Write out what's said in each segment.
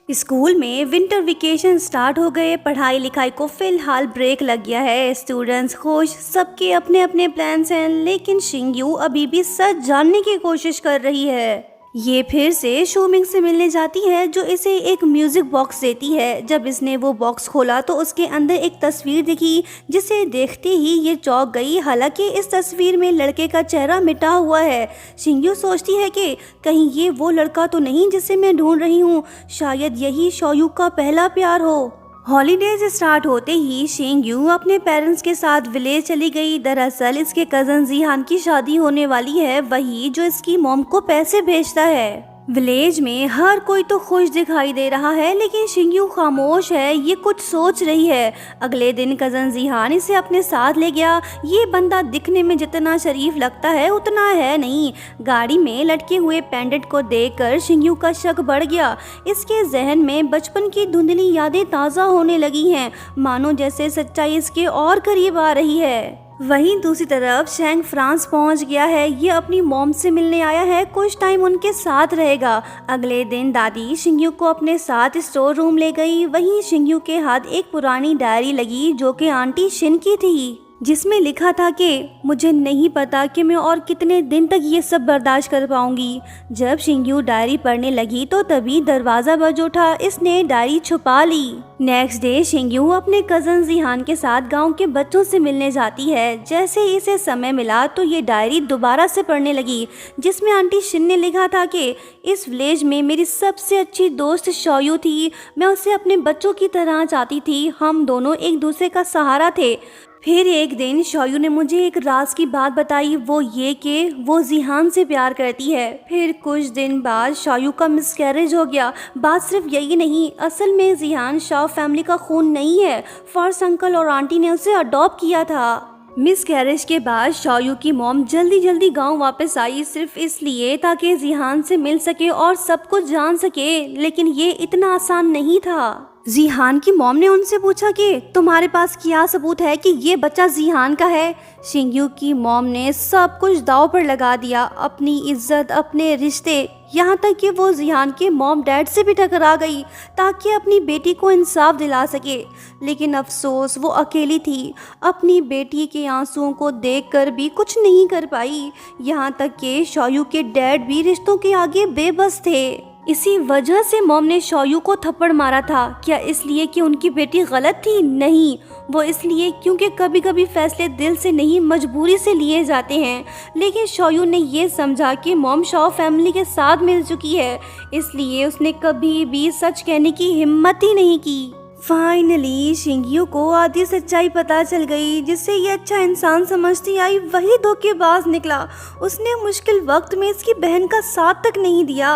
School में winter vacation start हो गए। पढ़ाई लिखाई को फिलहाल ब्रेक लग गया है। स्टूडेंट्स खुश, सबके अपने अपने प्लान्स हैं, लेकिन शिंगयू अभी भी सच जानने की कोशिश कर रही है। ये फिर से शोमिंग से मिलने जाती है, जो इसे एक म्यूजिक बॉक्स देती है। जब इसने वो बॉक्स खोला तो उसके अंदर एक तस्वीर दिखी, जिसे देखते ही ये चौंक गई। हालांकि इस तस्वीर में लड़के का चेहरा मिटा हुआ है। शिंगयू सोचती है कि कहीं ये वो लड़का तो नहीं जिसे मैं ढूंढ रही हूँ। शायद यही शोयू का पहला प्यार हो। हॉलीडेज स्टार्ट होते ही शिंगयू अपने पेरेंट्स के साथ विलेज चली गई। दरअसल इसके कजन जीहान की शादी होने वाली है, वही जो इसकी मॉम को पैसे भेजता है। विलेज में हर कोई तो खुश दिखाई दे रहा है, लेकिन शिंगयू खामोश है। ये कुछ सोच रही है। अगले दिन कजन जीहान इसे अपने साथ ले गया। ये बंदा दिखने में जितना शरीफ लगता है उतना है नहीं। गाड़ी में लटके हुए पेंडेंट को देखकर शिंगयू का शक बढ़ गया। इसके जहन में बचपन की धुंधली यादें ताज़ा होने लगी हैं, मानो जैसे सच्चाई इसके और करीब आ रही है। वहीं दूसरी तरफ शैंग फ्रांस पहुंच गया है। ये अपनी मॉम से मिलने आया है, कुछ टाइम उनके साथ रहेगा। अगले दिन दादी शिंगयू को अपने साथ स्टोर रूम ले गई। वहीं शिंगयू के हाथ एक पुरानी डायरी लगी, जो कि आंटी शिन की थी, जिसमें लिखा था कि मुझे नहीं पता कि मैं और कितने दिन तक ये सब बर्दाश्त कर पाऊंगी। जब शिंगयू डायरी पढ़ने लगी तो तभी दरवाज़ा बज उठा। इसने डायरी छुपा ली। नेक्स्ट डे शिंगयू अपने कजन जीहान के साथ गांव के बच्चों से मिलने जाती है। जैसे ही इसे समय मिला तो ये डायरी दोबारा से पढ़ने लगी, जिसमें आंटी शिन ने लिखा था कि इस विलेज में मेरी सबसे अच्छी दोस्त शोयू थी। मैं उसे अपने बच्चों की तरह चाहती थी। हम दोनों एक दूसरे का सहारा थे। फिर एक दिन शोयू ने मुझे एक राज की बात बताई, वो ये कि वो जीहान से प्यार करती है। फिर कुछ दिन बाद शोयू का मिसकैरेज हो गया। बात सिर्फ यही नहीं, असल में जीहान शॉ फैमिली का खून नहीं है। फर्स्ट अंकल और आंटी ने उसे अडॉप्ट किया था। मिसकैरेज के बाद शोयू की मॉम जल्दी जल्दी गांव वापस आई, सिर्फ इसलिए ताकि जीहान से मिल सके और सब कुछ जान सके। लेकिन ये इतना आसान नहीं था। जीहान की मॉम ने उनसे पूछा कि तुम्हारे पास क्या सबूत है कि ये बच्चा जीहान का है। शिंगयू की मॉम ने सब कुछ दांव पर लगा दिया, अपनी इज्जत, अपने रिश्ते, यहाँ तक कि वो जीहान के मॉम डैड से भी टकरा गई ताकि अपनी बेटी को इंसाफ दिला सके। लेकिन अफसोस वो अकेली थी। अपनी बेटी के आंसुओं को देखकर भी कुछ नहीं कर पाई। यहाँ तक कि शोयू के डैड भी रिश्तों के आगे बेबस थे। इसी वजह से मॉम ने शोयू को थप्पड़ मारा था। क्या इसलिए कि उनकी बेटी गलत थी? नहीं, वो इसलिए क्योंकि कभी कभी फैसले दिल से नहीं मजबूरी से लिए जाते हैं। लेकिन शोयू ने ये समझा कि मॉम शॉ फैमिली के साथ मिल चुकी है, इसलिए उसने कभी भी सच कहने की हिम्मत ही नहीं की। फाइनली शिंगयू को आधी सच्चाई पता चल गई। जिससे ये अच्छा इंसान समझती आई, वही धोखेबाज निकला। उसने मुश्किल वक्त में इसकी बहन का साथ तक नहीं दिया।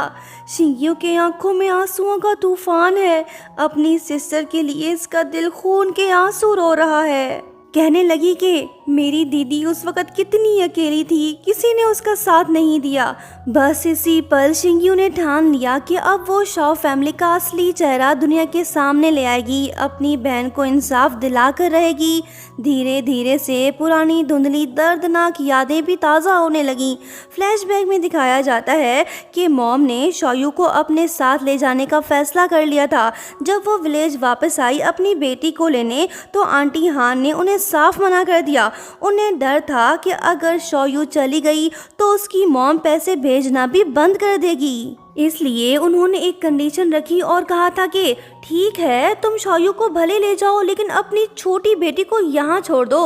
शिंगयू के आंखों में आंसुओं का तूफान है। अपनी सिस्टर के लिए इसका दिल खून के आंसू रो रहा है। कहने लगी कि मेरी दीदी उस वक़्त कितनी अकेली थी, किसी ने उसका साथ नहीं दिया। बस इसी पल शिंगयू ने ठान लिया कि अब वो शॉ फैमिली का असली चेहरा दुनिया के सामने ले आएगी, अपनी बहन को इंसाफ दिलाकर रहेगी। धीरे धीरे से पुरानी धुंधली दर्दनाक यादें भी ताज़ा होने लगीं। फ्लैशबैक में दिखाया जाता है कि मॉम ने शोयू को अपने साथ ले जाने का फैसला कर लिया था। जब वो विलेज वापस आई अपनी बेटी को लेने, तो आंटी हान ने उन्हें साफ मना कर दिया। उन्हें डर था कि अगर शोयू चली गई तो उसकी मॉम पैसे भेजना भी बंद कर देगी। इसलिए उन्होंने एक कंडीशन रखी और कहा था कि ठीक है, तुम शोयू को भले ले जाओ, लेकिन अपनी छोटी बेटी को यहाँ छोड़ दो।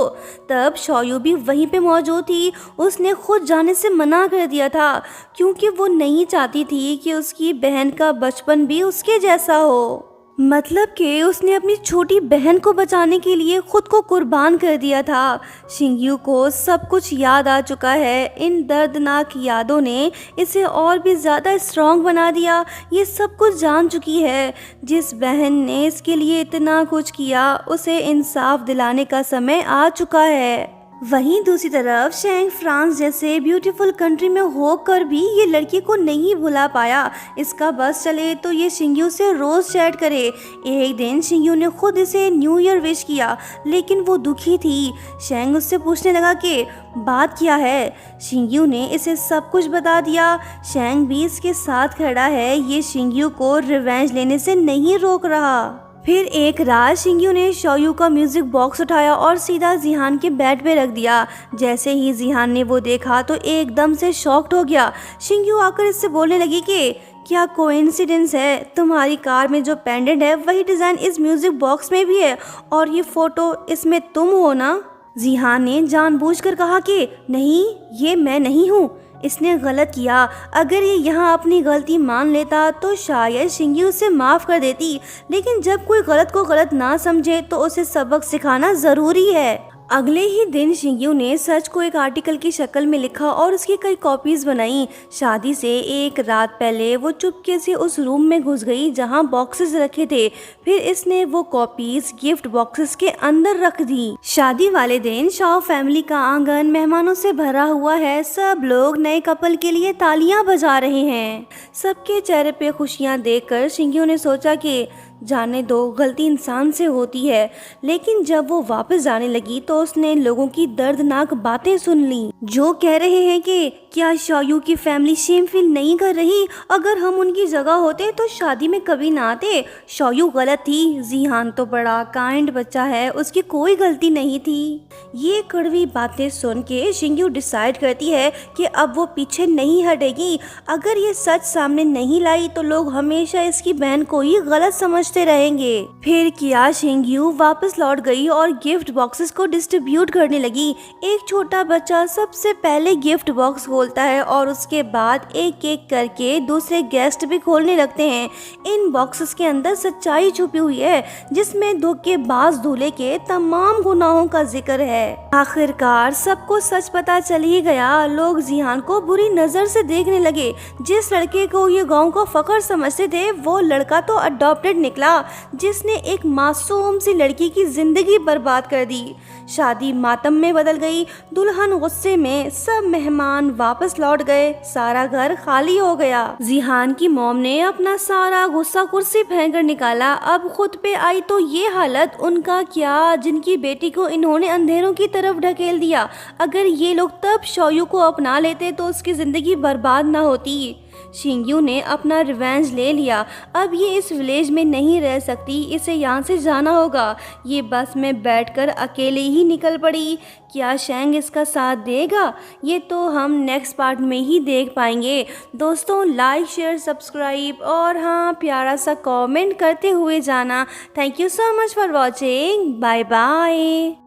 तब शोयू भी वहीं पे मौजूद थी। उसने खुद जाने से मना कर दिया था, क्योंकि वो नहीं चाहती थी कि उसकी बहन का बचपन भी उसके जैसा हो। मतलब कि उसने अपनी छोटी बहन को बचाने के लिए खुद को कुर्बान कर दिया था। शिंगयू को सब कुछ याद आ चुका है। इन दर्दनाक यादों ने इसे और भी ज़्यादा स्ट्रॉन्ग बना दिया। ये सब कुछ जान चुकी है। जिस बहन ने इसके लिए इतना कुछ किया, उसे इंसाफ दिलाने का समय आ चुका है। वहीं दूसरी तरफ शेंग फ्रांस जैसे ब्यूटीफुल कंट्री में होकर भी ये लड़की को नहीं भुला पाया। इसका बस चले तो ये शिंग्यू से रोज चैट करे। एक दिन शिंग्यू ने खुद इसे न्यू ईयर विश किया, लेकिन वो दुखी थी। शेंग उससे पूछने लगा कि बात क्या है। शिंग्यू ने इसे सब कुछ बता दिया। शेंग भी इसके साथ खड़ा है, ये शिंग्यू को रिवेंज लेने से नहीं रोक रहा। फिर एक रात शिंग्यू ने शोयू का म्यूजिक बॉक्स उठाया और सीधा जिहान के बेड पे रख दिया। जैसे ही जिहान ने वो देखा तो एकदम से शॉक्ड हो गया। शिंग्यू आकर इससे बोलने लगी कि क्या कोइंसिडेंस है, तुम्हारी कार में जो पेंडेंट है वही डिजाइन इस म्यूजिक बॉक्स में भी है, और ये फोटो इसमें तुम हो ना। जिहान ने जानबूझकर कहा कि नहीं, ये मैं नहीं हूँ, इसने गलत किया। अगर ये यहाँ अपनी गलती मान लेता तो शायद शिंग्यू उसे माफ कर देती, लेकिन जब कोई गलत को गलत ना समझे तो उसे सबक सिखाना जरूरी है। अगले ही दिन शिंग्यू ने सच को एक आर्टिकल की शक्ल में लिखा और उसकी कई कॉपीज बनाई। शादी से एक रात पहले वो चुपके से उस रूम में घुस गई जहां बॉक्सेस रखे थे। फिर इसने वो कॉपीज गिफ्ट बॉक्सेस के अंदर रख दी। शादी वाले दिन शाओ फैमिली का आंगन मेहमानों से भरा हुआ है। सब लोग नए कपल के लिए तालियां बजा रहे हैं। सबके चेहरे पे खुशियां देखकर शिंग्यू ने सोचा कि जाने दो, गलती इंसान से होती है। लेकिन जब वो वापस जाने लगी तो उसने लोगों की दर्दनाक बातें सुन ली, जो कह रहे हैं कि क्या शोयू की फैमिली शेम फील नहीं कर रही, अगर हम उनकी जगह होते तो शादी में कभी ना आते। शोयू गलत थी, जिहान तो बड़ा काइंड बच्चा है, उसकी कोई गलती नहीं थी। ये कड़वी बातें सुन के शिंग्यू डिसाइड करती है कि अब वो पीछे नहीं हटेगी। अगर ये सच सामने नहीं लाई तो लोग हमेशा इसकी बहन को ही गलत समझते रहेंगे। फिर किया शिंग्यू वापस लौट गई और गिफ्ट बॉक्सेस को डिस्ट्रीब्यूट करने लगी। एक छोटा बच्चा सबसे पहले गिफ्ट बॉक्स खोलता है और उसके बाद एक एक करके दूसरे गेस्ट भी खोलने लगते हैं। इन बॉक्सेस के अंदर सच्चाई छुपी हुई है, जिसमें धोखेबाज दूल्हे के तमाम गुनाहों का जिक्र है। आखिरकार सबको सच पता चल ही गया। लोग जिहान को बुरी नजर से देखने लगे। जिस लड़के को ये गांव को फख्र समझते थे, वो लड़का तो अडॉप्टेड निकला, जिसने एक मासूम सी लड़की की जिंदगी बर्बाद कर दी। शादी मातम में बदल गई। दुल्हन गुस्से में, सब मेहमान वापस लौट गए। सारा घर खाली हो गया। जिहान की मॉम ने अपना सारा गुस्सा कुर्सी फेंक कर निकाला। अब खुद पे आई तो ये हालत उनका क्या, जिनकी बेटी को इन्होंने अंधेरों की तरफ ढकेल दिया। अगर ये लोग तब शोयू को अपना लेते तो उसकी जिंदगी बर्बाद ना होती। शिंग्यू ने अपना रिवेंज ले लिया। अब ये इस विलेज में नहीं रह सकती, इसे यहाँ से जाना होगा। ये बस में बैठकर अकेले ही निकल पड़ी। क्या शेंग इसका साथ देगा? ये तो हम नेक्स्ट पार्ट में ही देख पाएंगे। दोस्तों, लाइक शेयर सब्सक्राइब और हाँ, प्यारा सा कमेंट करते हुए जाना। Thank you so much for watching. Bye bye.